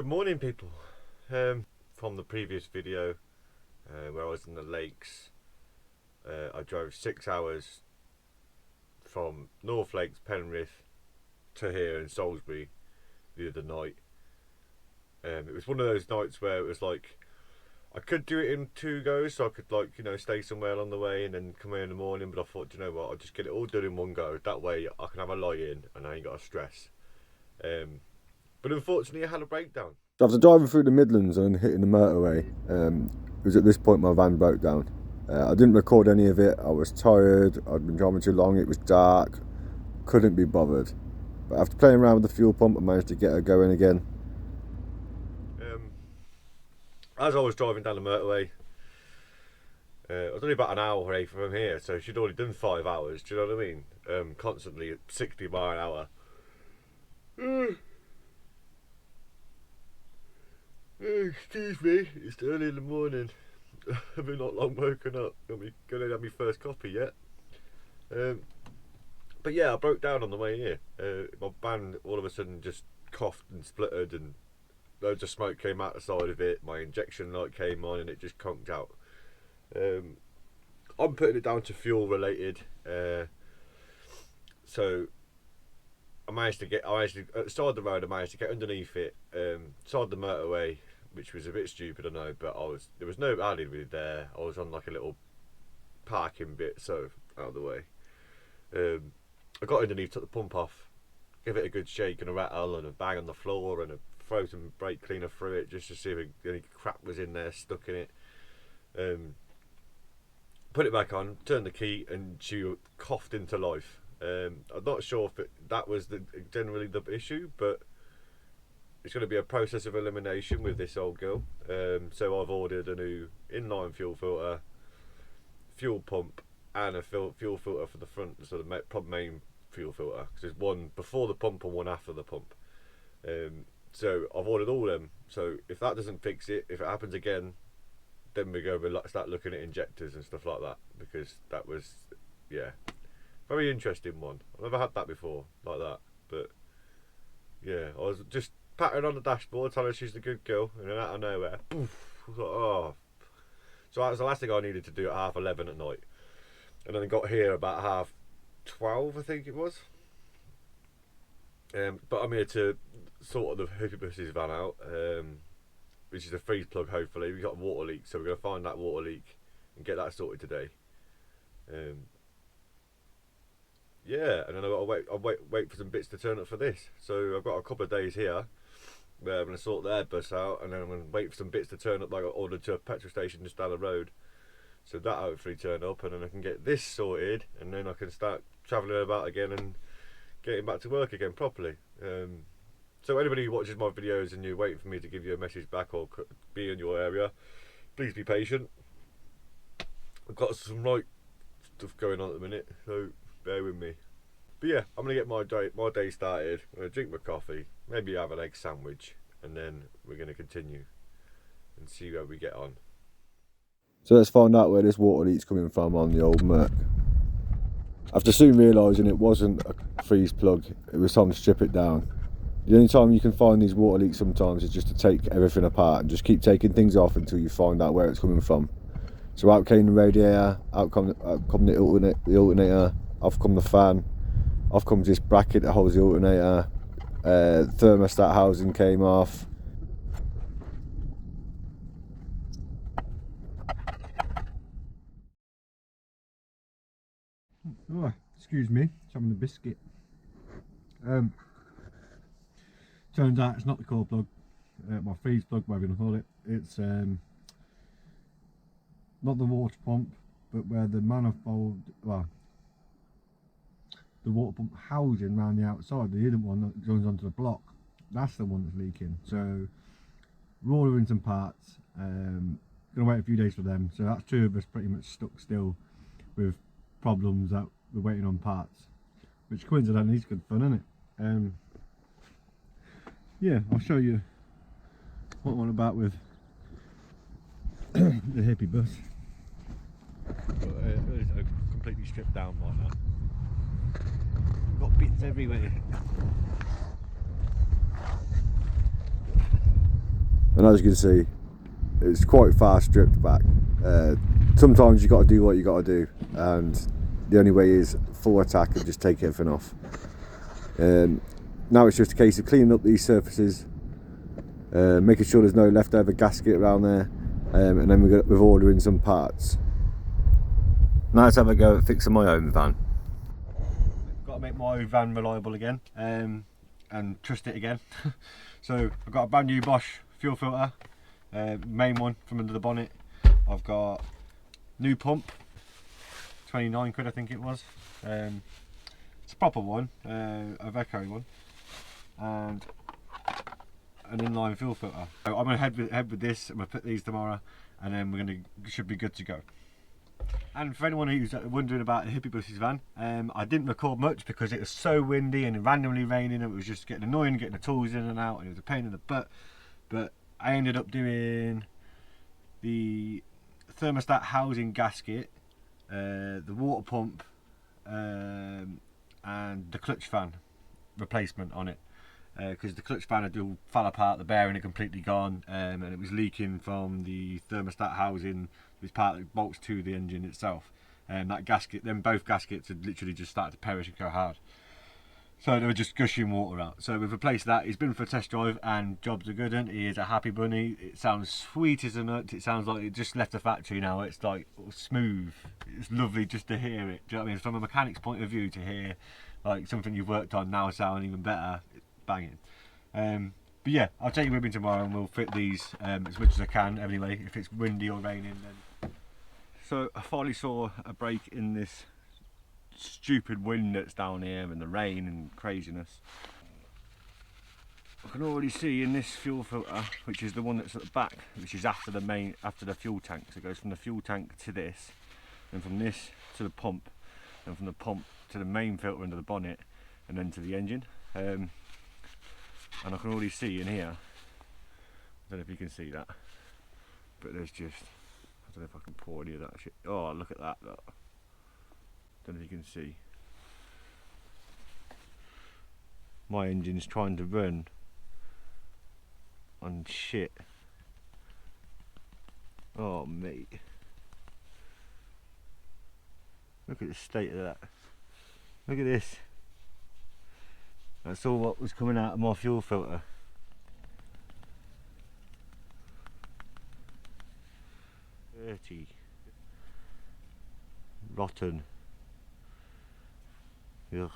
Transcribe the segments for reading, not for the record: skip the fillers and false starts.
morning, people. From the previous video where I was in the lakes, I drove 6 hours from North Lakes, Penrith to here in Salisbury the other night. It was one of those nights where it was like I could do it in 2 goes, so I could, like, you know, stay somewhere along the way and then come here in the morning, but I thought, you know what, I'll just get it all done in one go. That way I can have a lie in and I ain't got to stress. But unfortunately I had a breakdown. After driving through the Midlands and hitting the motorway, it was at this point my van broke down. I didn't record any of it. I was tired, I'd been driving too long, it was dark, couldn't be bothered. But after playing around with the fuel pump, I managed to get her going again. As I was driving down the motorway, I was only about an hour away from here, so she'd already done 5 hours, do you know what I mean? Constantly at 60 miles an hour. Excuse me, it's early in the morning. I've been not long woken up. I'm going to have my first coffee yet. But yeah, I broke down on the way here. My van all of a sudden just coughed and spluttered, and loads of smoke came out the side of it. My injection light came on and it just conked out. I'm putting it down to fuel related. So I managed to at the side of the road, I managed to get underneath it, side the motorway, which was a bit stupid, I know, but there was no alley really there. I was on like a little parking bit, so out of the way. I got underneath, took the pump off, gave it a good shake and a rattle and a bang on the floor and throw some brake cleaner through it just to see if any crap was in there, stuck in it. Put it back on, turned the key, and she coughed into life. I'm not sure if that was generally the issue, but it's going to be a process of elimination with this old girl. So I've ordered a new inline fuel filter, fuel pump, and a fuel filter for the front, so the main fuel filter, because there's one before the pump and one after the pump. So I've ordered all of them, so if that doesn't fix it, if it happens again, then we'll start looking at injectors and stuff like that, because that was, yeah, very interesting one. I've never had that before like that, but yeah, I was just patting on the dashboard telling her she's the good girl, and then out of nowhere, poof, I was like, oh. So that was the last thing I needed to do at 11:30 at night, and then I got here about 12:30, I think it was. But I'm here to sort the hippie bus's van out, which is a freeze plug. Hopefully, we got a water leak, so we're going to find that water leak and get that sorted today. Yeah, and then I've got to wait for some bits to turn up for this. So I've got a couple of days here where I'm going to sort the Airbus out, and then I'm going to wait for some bits to turn up, like I ordered to a petrol station just down the road. So that hopefully turn up, and then I can get this sorted, and then I can start travelling about again and getting back to work again properly. So anybody who watches my videos and you're waiting for me to give you a message back or be in your area, please be patient. I've got some right stuff going on at the minute, so bear with me. But yeah, I'm going to get my day started. I'm going to drink my coffee, maybe have an egg sandwich, and then we're going to continue and see where we get on. So let's find out where this water leak's coming from on the old Merc. After soon realising it wasn't a freeze plug, it was time to strip it down. The only time you can find these water leaks sometimes is just to take everything apart and just keep taking things off until you find out where it's coming from. So out came the radiator, out come the alternator, off come the fan, off comes this bracket that holds the alternator, thermostat housing came off. Oh, excuse me, just having a biscuit. Turns out it's not the core plug, my freeze plug, whatever you call it. It's not the water pump, but where the manifold, well, the water pump housing around the outside, the hidden one that goes onto the block, that's the one that's leaking. So we're ordering some parts. Gonna wait a few days for them. So that's 2 of us pretty much stuck still with problems that we're waiting on parts, which coincidentally is good fun, isn't it? Yeah, I'll show you what I'm on about with the hippie bus. It's completely stripped down right now. Got bits everywhere. and as you can see, it's quite far stripped back. Sometimes you got to do what you got to do, and the only way is full attack and just take everything off. Now it's just a case of cleaning up these surfaces, making sure there's no leftover gasket around there, and then we're ordering some parts. Now let's have a go at fixing my own van. Got to make my van reliable again, and trust it again. So I've got a brand new Bosch fuel filter, main one from under the bonnet. I've got new pump, 29 quid I think it was. It's a proper one, a Veco one, and an inline fuel filter. So I'm going to head with this. I'm going to put these tomorrow, and then should be good to go. And for anyone who's wondering about the Hippie Buses van, I didn't record much because it was so windy and randomly raining. It was just getting annoying getting the tools in and out, and it was a pain in the butt. But I ended up doing the thermostat housing gasket, the water pump, and the clutch fan replacement on it, because the clutch fan had all fell apart, the bearing had completely gone, and it was leaking from the thermostat housing, which part that bolts to the engine itself. And that gasket, then both gaskets had literally just started to perish and go hard. So they were just gushing water out. So we've replaced that. He's been for a test drive and jobs are good, and he is a happy bunny. It sounds sweet as a nut. It sounds like it just left the factory now. It's like smooth. It's lovely just to hear it. Do you know what I mean? From a mechanic's point of view, to hear like something you've worked on now sound even better, it's banging. But yeah, I'll take you with me tomorrow and we'll fit these as much as I can anyway, if it's windy or raining. Then. So I finally saw a break in this stupid wind that's down here and the rain and craziness. I can already see in this fuel filter, which is the one that's at the back, which is after the fuel tank. So it goes from the fuel tank to this, and from this to the pump, and from the pump to the main filter under the bonnet, and then to the engine. And I can already see in here, I don't know if you can see that, but there's just, I don't know if I can pour any of that shit. Oh, look at that, look. Don't know if you can see. My engine's trying to run on shit. Oh mate, look at the state of that. Look at this. That's all what was coming out of my fuel filter. Dirty, rotten. Ugh.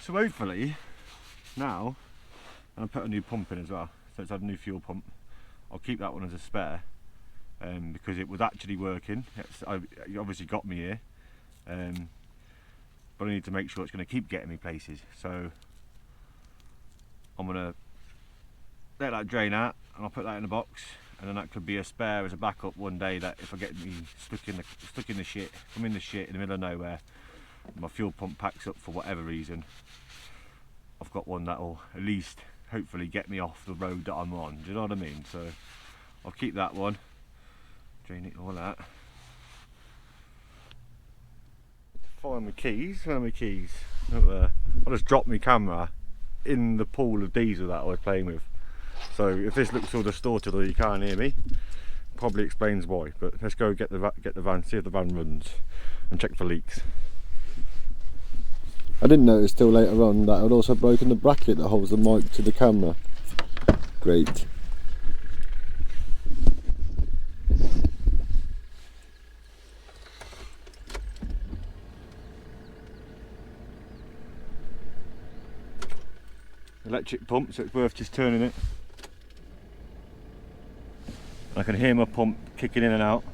So hopefully now, and I put a new pump in as well, so it's had a new fuel pump. I'll keep that one as a spare, because it was actually working. It obviously got me here, but I need to make sure it's going to keep getting me places. So I'm going to let that drain out and I'll put that in a box, and then that could be a spare as a backup one day, that if I get me stuck in the shit, I'm in the shit in the middle of nowhere, my fuel pump packs up for whatever reason, I've got one that'll at least hopefully get me off the road that I'm on. Do you know what I mean? So I'll keep that one, drain it all out. Find my keys, where are my keys? Up there. I just dropped my camera in the pool of diesel that I was playing with. So if this looks all distorted or you can't hear me, probably explains why. But let's go get the van, see if the van runs, and check for leaks. I didn't notice till later on that I'd also broken the bracket that holds the mic to the camera. Great. Electric pump, so it's worth just turning it. I can hear my pump kicking in and out.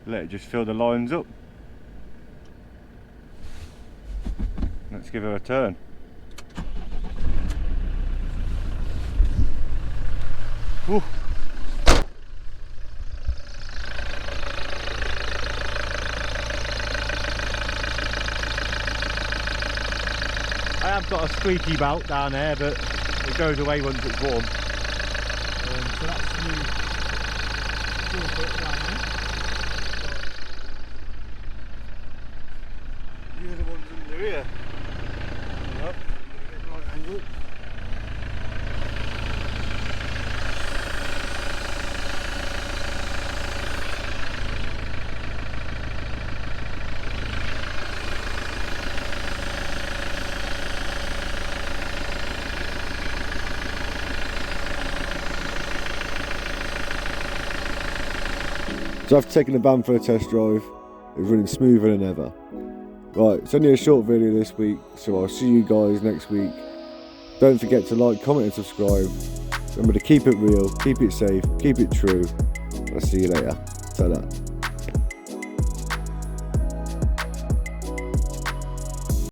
Let it just fill the lines up. Let's give her a turn. Ooh. I have got a squeaky belt down there, but it goes away once it's warm. So that's the new fuel filter down there. The other one's under here. So after taking the van for a test drive, it's running smoother than ever. Right, it's only a short video this week, so I'll see you guys next week. Don't forget to like, comment and subscribe. Remember to keep it real, keep it safe, keep it true. I'll see you later. Ta-da.